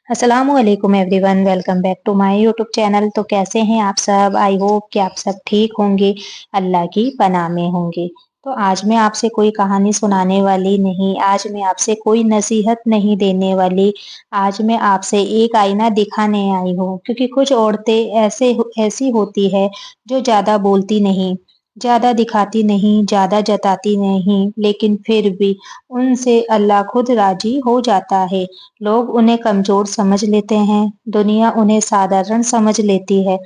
अस्सलामुअलैकुम everyone, welcome back to my YouTube channel. तो कैसे हैं आप सब? आई होप कि आप सब ठीक होंगे, अल्लाह की पनाह में होंगे। तो आज मैं आपसे कोई कहानी सुनाने वाली नहीं, आज मैं आपसे कोई नसीहत नहीं देने वाली। आज मैं आपसे एक आईना दिखाने आई हूँ, क्योंकि कुछ औरतें ऐसी होती है जो ज़्यादा बोलती नहीं, ज़्यादा दिखाती नहीं, ज़्यादा जताती नहीं, लेकिन फिर भी उनसे अल्लाह खुद राज़ी हो जाता है। लोग उन्हें कमज़ोर समझ लेते हैं, दुनिया उन्हें साधारण समझ लेती है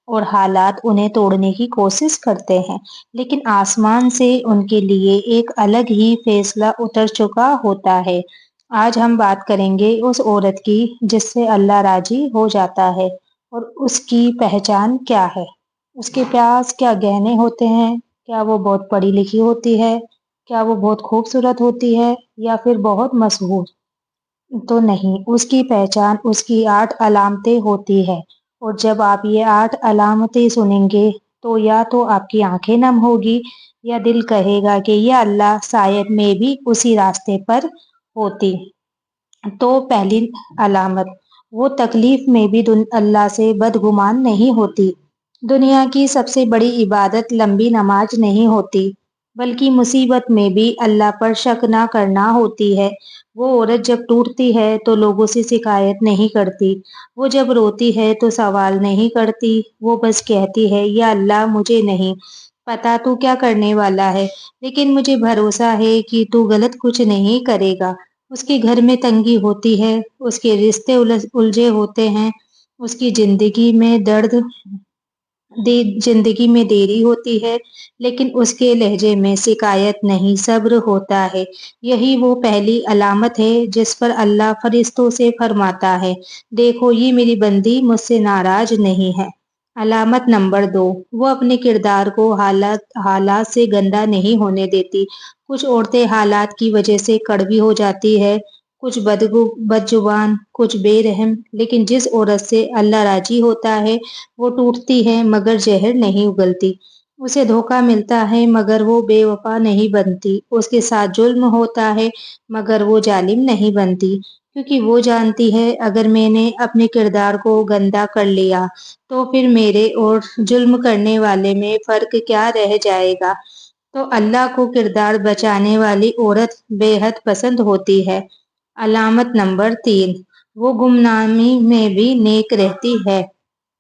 और हालात उन्हें तोड़ने की कोशिश करते हैं। लेकिन आसमान से उनके लिए एक अलग ही फैसला उतर चुका होता है। आज हम बात करेंगे उस औरत की जिससे अल्लाह राज़ी हो जाता है और उसकी पहचान क्या है? उसके पास क्या गहने होते हैं? क्या वो बहुत पढ़ी लिखी होती है? क्या वो बहुत खूबसूरत होती है या फिर बहुत मशहूर? तो नहीं, उसकी पहचान उसकी 8 अलामतें होती हैं और जब आप ये 8 अलामतें सुनेंगे, तो या तो आपकी आँखें नम होगी या दिल कहेगा कि या अल्लाह शायद मैं भी उसी रास्ते पर होती। तो पहली अलामत, वो तकलीफ में भी अल्लाह से बदगुमान नहीं होती। दुनिया की सबसे बड़ी इबादत लंबी नमाज नहीं होती, बल्कि मुसीबत में भी अल्लाह पर शक ना करना होती है। वो औरत जब टूटती है तो लोगों से शिकायत नहीं करती, वो जब रोती है तो सवाल नहीं करती, वो बस कहती है या अल्लाह मुझे नहीं पता तू क्या करने वाला है, लेकिन मुझे भरोसा है कि तू गलत कुछ नहीं करेगा। उसके घर में तंगी होती है, उसके रिश्ते उलझे होते हैं, उसकी जिंदगी में देरी होती है, लेकिन उसके लहजे में शिकायत नहीं, सब्र होता है। यही वो पहली अलामत है जिस पर अल्लाह फरिश्तों से फरमाता है, देखो ये मेरी बंदी मुझसे नाराज नहीं है। अलामत नंबर 2, वो अपने किरदार को हालात हालात से गंदा नहीं होने देती। कुछ औरतें हालात की वजह से कड़वी हो जाती है, कुछ बदजुबान, कुछ बेरहम, लेकिन जिस औरत से अल्लाह राजी होता है, वो टूटती है मगर जहर नहीं उगलती। उसे धोखा मिलता है मगर वो बेवफा नहीं बनती। उसके साथ जुल्म होता है मगर वो जालिम नहीं बनती। क्योंकि वो जानती है अगर मैंने अपने किरदार को गंदा कर लिया तो फिर मेरे और जुल्म करने वाले में फर्क क्या रह जाएगा। तो अल्लाह को किरदार बचाने वाली औरत बेहद पसंद होती है। अलामत नंबर 3, वो गुमनामी में भी नेक रहती है।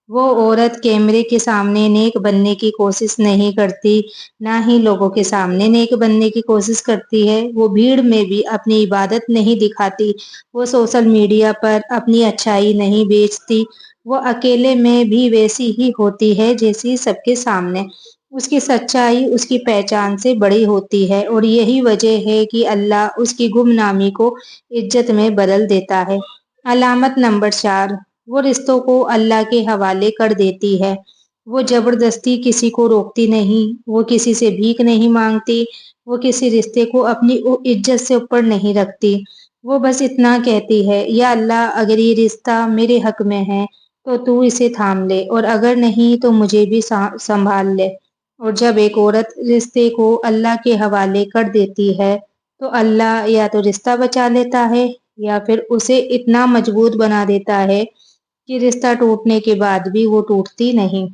वो औरत कैमरे के सामने नेक बनने की कोशिश नहीं करती, ना ही लोगों के सामने नेक बनने की कोशिश करती है। वो भीड़ में भी अपनी इबादत नहीं दिखाती, वो सोशल मीडिया पर अपनी अच्छाई नहीं बेचती, वो अकेले में भी वैसी ही होती है जैसी सबके सामने। उसकी सच्चाई उसकी पहचान से बड़ी होती है और यही वजह है कि अल्लाह उसकी गुमनामी को इज्जत में बदल देता है। अलामत नंबर 4, वो रिश्तों को अल्लाह के हवाले कर देती है। वो जबरदस्ती किसी को रोकती नहीं, वो किसी से भीख नहीं मांगती, वो किसी रिश्ते को अपनी इज्जत से ऊपर नहीं रखती। वो बस इतना कहती है, या अल्लाह अगर ये रिश्ता मेरे हक में है, तो तू इसे थाम ले और अगर नहीं तो मुझे भी संभाल ले। और जब एक औरत रिश्ते को अल्लाह के हवाले कर देती है, तो अल्लाह या तो रिश्ता बचा लेता है या फिर उसे इतना मजबूत बना देता है कि रिश्ता टूटने के बाद भी वो टूटती नहीं।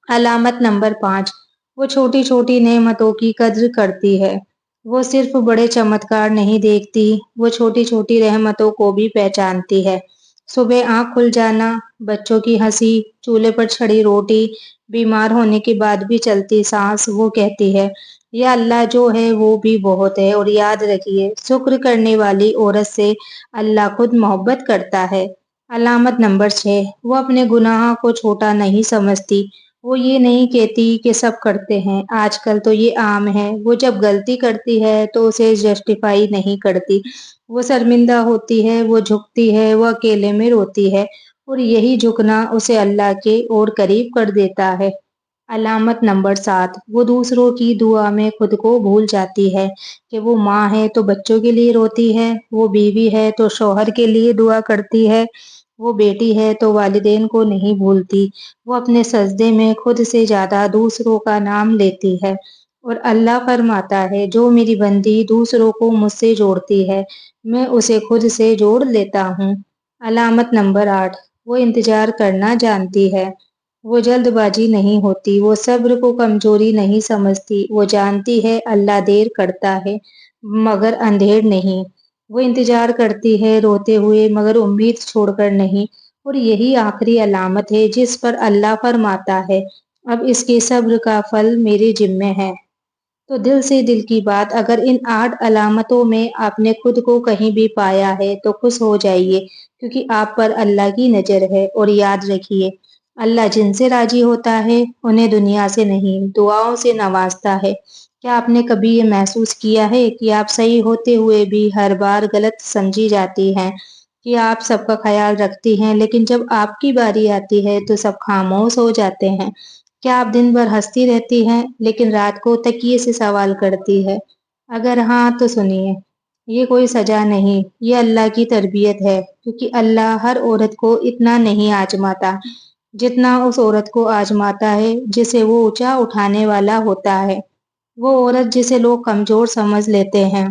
अलामत नंबर 5, वो छोटी-छोटी नेमतों की कद्र करती है। वो सिर्फ बड़े चमत्कार नहीं देखती, वो छोटी-छोटी रहमतों को भी पहचानती है। सुबह आँख खुल जाना, बच्चों की हँसी, चूल्हे पर छड़ी रोटी, बीमार होने के बाद भी चलती सांस, वो कहती है, या अल्लाह जो है वो भी बहुत है। और याद रखिए, शुक्र करने वाली औरत से अल्लाह खुद मोहब्बत करता है। अलामत नंबर 6, वो अपने गुनाह को छोटा नहीं समझती। वो ये नहीं कहती कि सब करते हैं, आजकल तो ये आम है। वो जब गलती करती है तो उसे जस्टिफाई नहीं करती। वो शर्मिंदा होती है, वो झुकती है, वो अकेले में रोती है और यही झुकना उसे अल्लाह के और करीब कर देता है। अलामत नंबर 7, वो दूसरों की दुआ में खुद को भूल जाती है कि वो माँ है तो बच्चों के लिए रोती है, वो बीवी है तो शौहर के लिए दुआ करती है, वो बेटी है तो वालिदैन को नहीं भूलती। वो अपने सजदे में खुद से ज़्यादा दूसरों का नाम लेती है और अल्लाह फरमाता है, जो मेरी बंदी दूसरों को मुझसे जोड़ती है, मैं उसे खुद से जोड़ लेता हूँ। علامت نمبر 8، وہ انتظار کرنا جانتی ہے۔ وہ جلد بازی نہیں ہوتی، وہ صبر کو کمزوری نہیں سمجھتی، وہ جانتی ہے اللہ دیر کرتا ہے مگر اندھیر نہیں۔ وہ انتظار کرتی ہے روتے ہوئے مگر امید چھوڑ کر نہیں، اور یہی آخری علامت ہے جس پر اللہ فرماتا ہے اب اس کے صبر کا پھل میرے ذمہ ہے۔ تو دل کی بات، اگر ان 8 علامتوں میں آپ نے خود کو کہیں بھی پایا ہے تو خوش ہو جائیے، کیونکہ آپ پر اللہ کی نظر ہے، اور یاد رکھیے اللہ جن سے راضی ہوتا ہے انہیں دنیا سے نہیں دعاؤں سے نوازتا ہے۔ کیا آپ نے کبھی یہ محسوس کیا ہے کہ آپ صحیح ہوتے ہوئے بھی ہر بار غلط سمجھی جاتی ہیں، کہ آپ سب کا خیال رکھتی ہیں لیکن جب آپ کی باری آتی ہے تو سب خاموش ہو جاتے ہیں؟ کیا آپ دن بھر ہنستی رہتی ہیں لیکن رات کو تکیے سے سوال کرتی ہے؟ اگر ہاں تو سنیے، یہ کوئی سزا نہیں، یہ اللہ کی تربیت ہے، کیونکہ اللہ ہر عورت کو اتنا نہیں آزماتا جتنا اس عورت کو آزماتا ہے جسے وہ اونچا اٹھانے والا ہوتا ہے۔ وہ عورت جسے لوگ کمزور سمجھ لیتے ہیں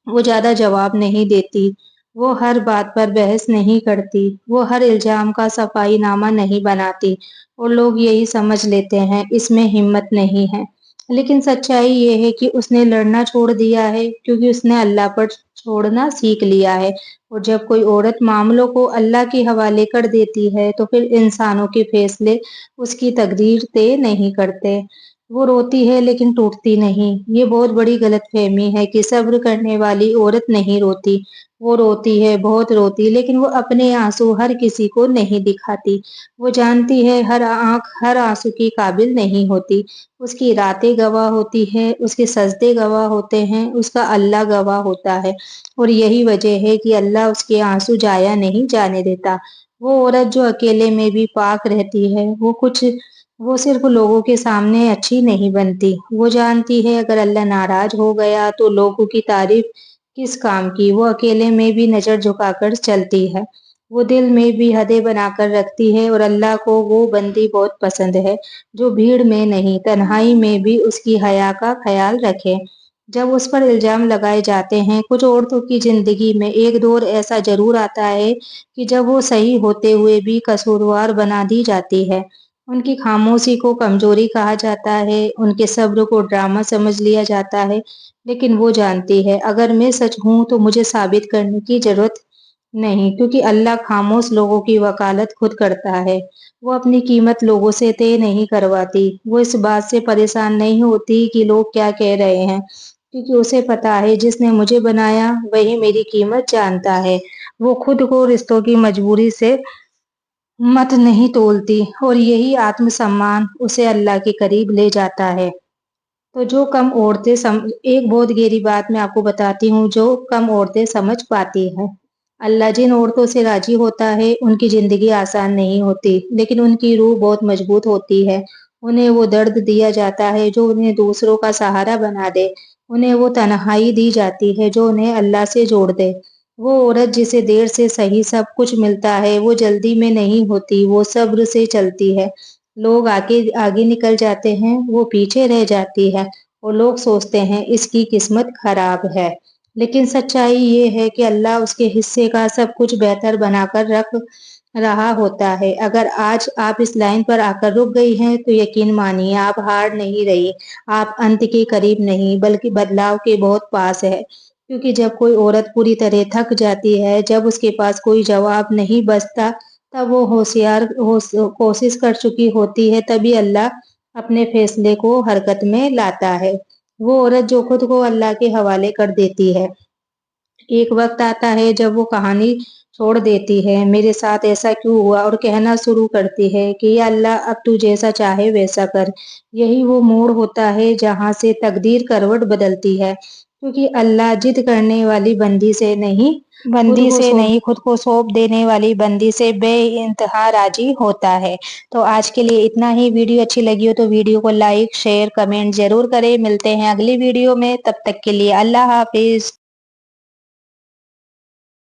وہ زیادہ جواب نہیں دیتی، وہ ہر بات پر بحث نہیں کرتی، وہ ہر الزام کا صفائی نامہ نہیں بناتی، اور لوگ یہی سمجھ لیتے ہیں اس میں ہمت نہیں ہے۔ لیکن سچائی یہ ہے کہ اس نے لڑنا چھوڑ دیا ہے، کیونکہ اس نے اللہ پر چھوڑنا سیکھ لیا ہے۔ اور جب کوئی عورت معاملوں کو اللہ کے حوالے کر دیتی ہے تو پھر انسانوں کے فیصلے اس کی تقدیر طے نہیں کرتے۔ وہ روتی ہے لیکن ٹوٹتی نہیں۔ یہ بہت بڑی غلط فہمی ہے کہ صبر کرنے والی عورت نہیں روتی۔ وہ روتی ہے، بہت روتی، لیکن وہ اپنے آنسو ہر کسی کو نہیں دکھاتی۔ وہ جانتی ہے ہر آنکھ ہر آنسو کی قابل نہیں ہوتی۔ اس کی راتیں گواہ ہوتی ہے، اس کے سجدے گواہ ہوتے ہیں، اس کا اللہ گواہ ہوتا ہے، اور یہی وجہ ہے کہ اللہ اس کے آنسو ضائع نہیں جانے دیتا۔ وہ عورت جو اکیلے میں بھی پاک رہتی ہے وہ صرف لوگوں کے سامنے اچھی نہیں بنتی۔ وہ جانتی ہے اگر اللہ ناراض ہو گیا تو لوگوں کی تعریف کس کام کی۔ وہ اکیلے میں بھی نظر جھکا کر چلتی ہے، وہ دل میں بھی حدیں بنا کر رکھتی ہے، اور اللہ کو وہ بندی بہت پسند ہے جو بھیڑ میں نہیں تنہائی میں بھی اس کی حیا کا خیال رکھے۔ جب اس پر الزام لگائے جاتے ہیں، کچھ عورتوں کی زندگی میں ایک دور ایسا ضرور آتا ہے کہ جب وہ صحیح ہوتے ہوئے بھی قصوروار بنا دی جاتی ہے۔ ان کی خاموشی کو کمزوری کہا جاتا ہے، ان کے صبر کو ڈرامہ سمجھ لیا جاتا ہے، لیکن وہ جانتی ہے اگر میں سچ ہوں تو مجھے ثابت کرنے کی ضرورت نہیں، کیونکہ اللہ خاموش لوگوں کی وکالت خود کرتا ہے۔ وہ اپنی قیمت لوگوں سے طے نہیں کرواتی۔ وہ اس بات سے پریشان نہیں ہوتی کہ لوگ کیا کہہ رہے ہیں، کیونکہ اسے پتا ہے جس نے مجھے بنایا وہی میری قیمت جانتا ہے۔ وہ خود کو رشتوں کی مجبوری سے مت نہیں تولتی، اور یہی آتم سمان اسے اللہ کے قریب لے جاتا ہے۔ تو جو کم عورتیں ایک بہت گہری بات میں آپ کو بتاتی ہوں جو کم عورتیں سمجھ پاتی ہیں۔ اللہ جن عورتوں سے راضی ہوتا ہے ان کی زندگی آسان نہیں ہوتی، لیکن ان کی روح بہت مضبوط ہوتی ہے۔ انہیں وہ درد دیا جاتا ہے جو انہیں دوسروں کا سہارا بنا دے، انہیں وہ تنہائی دی جاتی ہے جو انہیں اللہ سے جوڑ دے۔ وہ عورت جسے دیر سے صحیح سب کچھ ملتا ہے وہ جلدی میں نہیں ہوتی، وہ صبر سے چلتی ہے۔ لوگ آگے نکل جاتے ہیں، وہ پیچھے رہ جاتی ہے، اور لوگ سوچتے ہیں اس کی قسمت خراب ہے، لیکن سچائی یہ ہے کہ اللہ اس کے حصے کا سب کچھ بہتر بنا کر رکھ رہا ہوتا ہے۔ اگر آج آپ اس لائن پر آ کر رک گئی ہیں تو یقین مانیے آپ ہار نہیں رہی، آپ انت کے قریب نہیں بلکہ بدلاؤ کے بہت پاس ہے۔ کیونکہ جب کوئی عورت پوری طرح تھک جاتی ہے، جب اس کے پاس کوئی جواب نہیں بچتا، تب وہ کوشش کر چکی ہوتی ہے، تبھی اللہ اپنے فیصلے کو حرکت میں لاتا ہے۔ وہ عورت جو خود کو اللہ کے حوالے کر دیتی ہے، ایک وقت آتا ہے جب وہ کہانی چھوڑ دیتی ہے میرے ساتھ ایسا کیوں ہوا، اور کہنا شروع کرتی ہے کہ یا اللہ اب تو جیسا چاہے ویسا کر۔ یہی وہ موڑ ہوتا ہے جہاں سے تقدیر کروٹ بدلتی ہے، کیونکہ اللہ ضد کرنے والی بندی سے نہیں خود کو سونپ دینے والی بندی سے بے انتہا راضی ہوتا ہے۔ تو آج کے لیے اتنا ہی۔ ویڈیو اچھی لگی ہو تو ویڈیو کو لائک شیئر کمنٹ ضرور کریں۔ ملتے ہیں اگلی ویڈیو میں، تب تک کے لیے اللہ حافظ۔